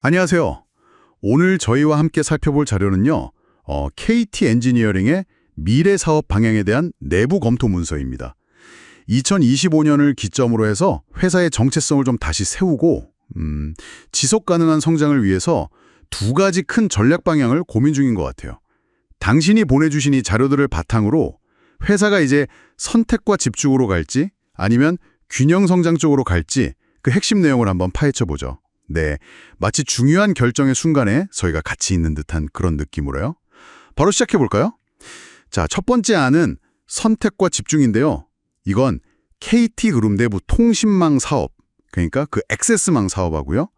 안녕하세요. 오늘 저희와 함께 살펴볼 자료는요. KT 엔지니어링의 미래 사업 방향에 대한 내부 검토 문서입니다. 2025년을 기점으로 해서 회사의 정체성을 좀 다시 세우고 지속 가능한 성장을 위해서 두 가지 큰 전략 방향을 고민 중인 것 같아요. 당신이 보내주신 이 자료들을 바탕으로 회사가 이제 선택과 집중으로 갈지 아니면 균형 성장 쪽으로 갈지 그 핵심 내용을 한번 파헤쳐보죠. 네, 마치 중요한 결정의 순간에 저희가 같이 있는 듯한 그런 느낌으로요. 바로 시작해볼까요? 자, 첫 번째 안은 선택과 집중인데요. 이건 KT그룹 내부 통신망 사업, 그러니까 그 액세스망 사업하고요.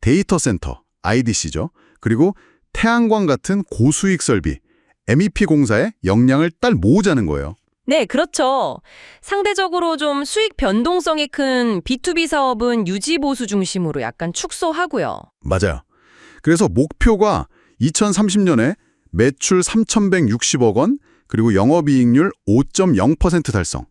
데이터 센터, IDC죠. 그리고 태양광 같은 고수익 설비, MEP 공사의 역량을 딱 모으자는 거예요. 네, 그렇죠. 상대적으로 좀 수익 변동성이 큰 B2B 사업은 유지 보수 중심으로 약간 축소하고요. 맞아요. 그래서 목표가 2030년에 매출 3,160억 원, 그리고 영업이익률 5.0% 달성.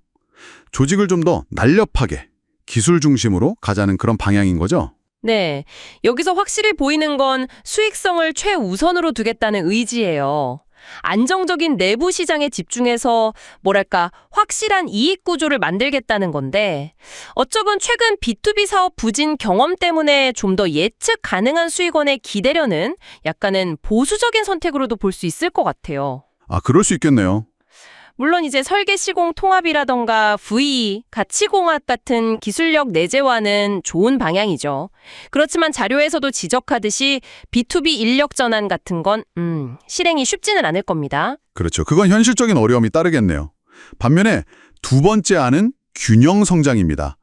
조직을 좀 더 날렵하게, 기술 중심으로 가자는 그런 방향인 거죠. 네, 여기서 확실히 보이는 건 수익성을 최우선으로 두겠다는 의지예요. 안정적인 내부 시장에 집중해서 뭐랄까 확실한 이익 구조를 만들겠다는 건데 어쩌면 최근 B2B 사업 부진 경험 때문에 좀 더 예측 가능한 수익원에 기대려는 약간은 보수적인 선택으로도 볼 수 있을 것 같아요. 아, 그럴 수 있겠네요. 물론 이제 설계 시공 통합이라던가 VE, 가치공학 같은 기술력 내재화는 좋은 방향이죠. 그렇지만 자료에서도 지적하듯이 B2B 인력 전환 같은 건 실행이 쉽지는 않을 겁니다. 그렇죠. 그건 현실적인 어려움이 따르겠네요. 반면에 두 번째 안은 균형 성장입니다.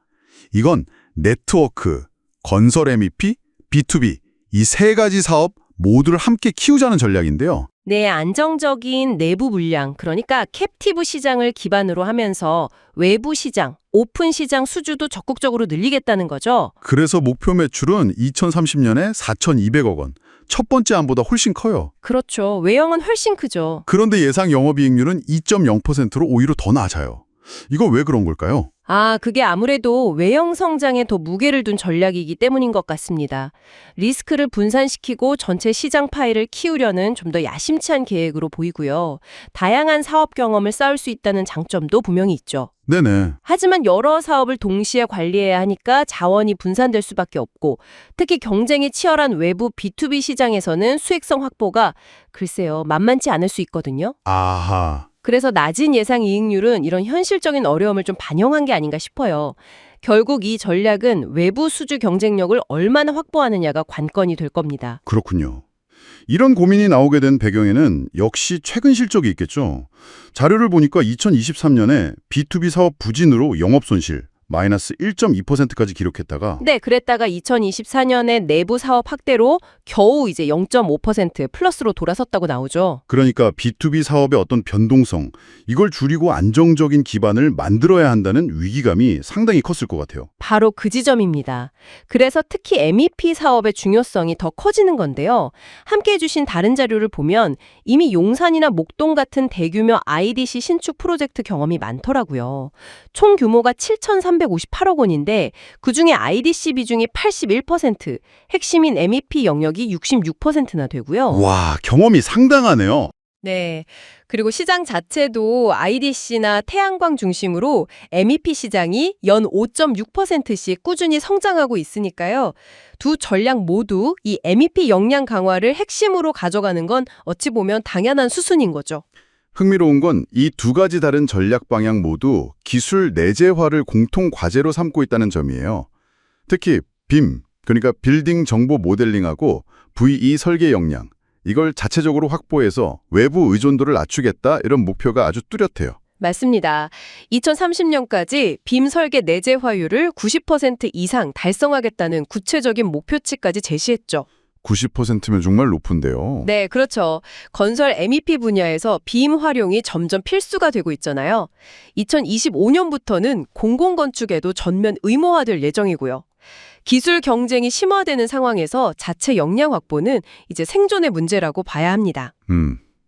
이건 네트워크, 건설 MEP, B2B 이 세 가지 사업 모두를 함께 키우자는 전략인데요. 네, 안정적인 내부 물량, 그러니까 캡티브 시장을 기반으로 하면서 외부 시장, 오픈 시장 수주도 적극적으로 늘리겠다는 거죠. 그래서 목표 매출은 2030년에 4,200억 원. 첫 번째 안보다 훨씬 커요. 그렇죠. 외형은 훨씬 크죠. 그런데 예상 영업이익률은 2.0%로 오히려 더 낮아요. 이거 왜 그런 걸까요? 그게 아무래도 외형 성장에 더 무게를 둔 전략이기 때문인 것 같습니다. 리스크를 분산시키고 전체 시장 파이를 키우려는 좀 더 야심찬 계획으로 보이고요. 다양한 사업 경험을 쌓을 수 있다는 장점도 분명히 있죠. 네네. 하지만 여러 사업을 동시에 관리해야 하니까 자원이 분산될 수밖에 없고 특히 경쟁이 치열한 외부 B2B 시장에서는 수익성 확보가 글쎄요, 만만치 않을 수 있거든요. 아하. 그래서 낮은 예상 이익률은 이런 현실적인 어려움을 좀 반영한 게 아닌가 싶어요. 결국 이 전략은 외부 수주 경쟁력을 얼마나 확보하느냐가 관건이 될 겁니다. 그렇군요. 이런 고민이 나오게 된 배경에는 역시 최근 실적이 있겠죠. 자료를 보니까 2023년에 B2B 사업 부진으로 영업손실 마이너스 1.2%까지 기록했다가 네, 그랬다가 2024년에 내부 사업 확대로 겨우 이제 0.5% 플러스로 돌아섰다고 나오죠. 그러니까 B2B 사업의 어떤 변동성, 이걸 줄이고 안정적인 기반을 만들어야 한다는 위기감이 상당히 컸을 것 같아요. 바로 그 지점입니다. 그래서 특히 MEP 사업의 중요성이 더 커지는 건데요. 함께 해주신 다른 자료를 보면 이미 용산이나 목동 같은 대규모 IDC 신축 프로젝트 경험이 많더라고요. 총 규모가 7,358억 원인데 그중에 IDC 비중이 81%, 핵심인 MEP 영역이 66%나 되고요. 와, 경험이 상당하네요. 네. 그리고 시장 자체도 IDC나 태양광 중심으로 MEP 시장이 연 5.6%씩 꾸준히 성장하고 있으니까요. 두 전략 모두 이 MEP 역량 강화를 핵심으로 가져가는 건 어찌 보면 당연한 수순인 거죠. 흥미로운 건 이 두 가지 다른 전략 방향 모두 기술 내재화를 공통 과제로 삼고 있다는 점이에요. 특히 BIM, 그러니까 빌딩 정보 모델링하고 VE 설계 역량, 이걸 자체적으로 확보해서 외부 의존도를 낮추겠다 이런 목표가 아주 뚜렷해요. 맞습니다. 2030년까지 빔 설계 내재화율을 90% 이상 달성하겠다는 구체적인 목표치까지 제시했죠. 90%면 정말 높은데요. 네, 그렇죠. 건설 MEP 분야에서 빔 활용이 점점 필수가 되고 있잖아요. 2025년부터는 공공건축에도 전면 의무화될 예정이고요. 기술 경쟁이 심화되는 상황에서 자체 역량 확보는 이제 생존의 문제라고 봐야 합니다.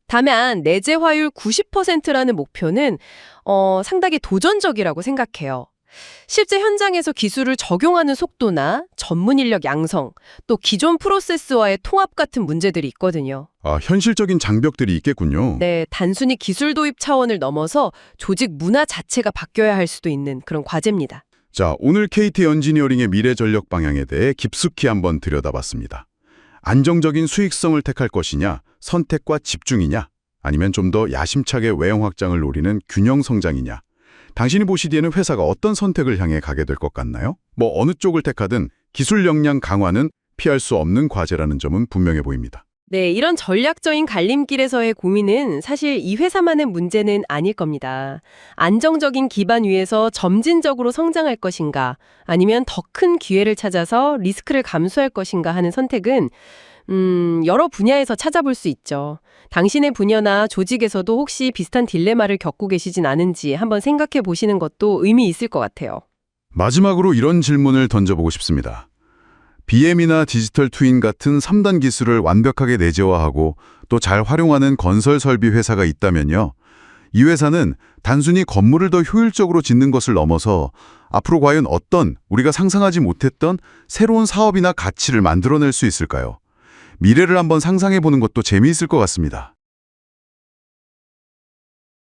다만 내재화율 90%라는 목표는 상당히 도전적이라고 생각해요. 실제 현장에서 기술을 적용하는 속도나 전문 인력 양성, 또 기존 프로세스와의 통합 같은 문제들이 있거든요. 아, 현실적인 장벽들이 있겠군요. 네, 단순히 기술 도입 차원을 넘어서 조직 문화 자체가 바뀌어야 할 수도 있는 그런 과제입니다. 자, 오늘 KT 엔지니어링의 미래 전력 방향에 대해 깊숙이 한번 들여다봤습니다. 안정적인 수익성을 택할 것이냐, 선택과 집중이냐, 아니면 좀 더 야심차게 외형 확장을 노리는 균형 성장이냐. 당신이 보시기에는 회사가 어떤 선택을 향해 가게 될 것 같나요? 뭐 어느 쪽을 택하든 기술 역량 강화는 피할 수 없는 과제라는 점은 분명해 보입니다. 네, 이런 전략적인 갈림길에서의 고민은 사실 이 회사만의 문제는 아닐 겁니다. 안정적인 기반 위에서 점진적으로 성장할 것인가, 아니면 더 큰 기회를 찾아서 리스크를 감수할 것인가 하는 선택은 여러 분야에서 찾아볼 수 있죠. 당신의 분야나 조직에서도 혹시 비슷한 딜레마를 겪고 계시진 않은지 한번 생각해 보시는 것도 의미 있을 것 같아요. 마지막으로 이런 질문을 던져보고 싶습니다. BM이나 디지털 트윈 같은 3단 기술을 완벽하게 내재화하고 또 잘 활용하는 건설 설비 회사가 있다면요. 이 회사는 단순히 건물을 더 효율적으로 짓는 것을 넘어서 앞으로 과연 어떤 우리가 상상하지 못했던 새로운 사업이나 가치를 만들어낼 수 있을까요? 미래를 한번 상상해 보는 것도 재미있을 것 같습니다.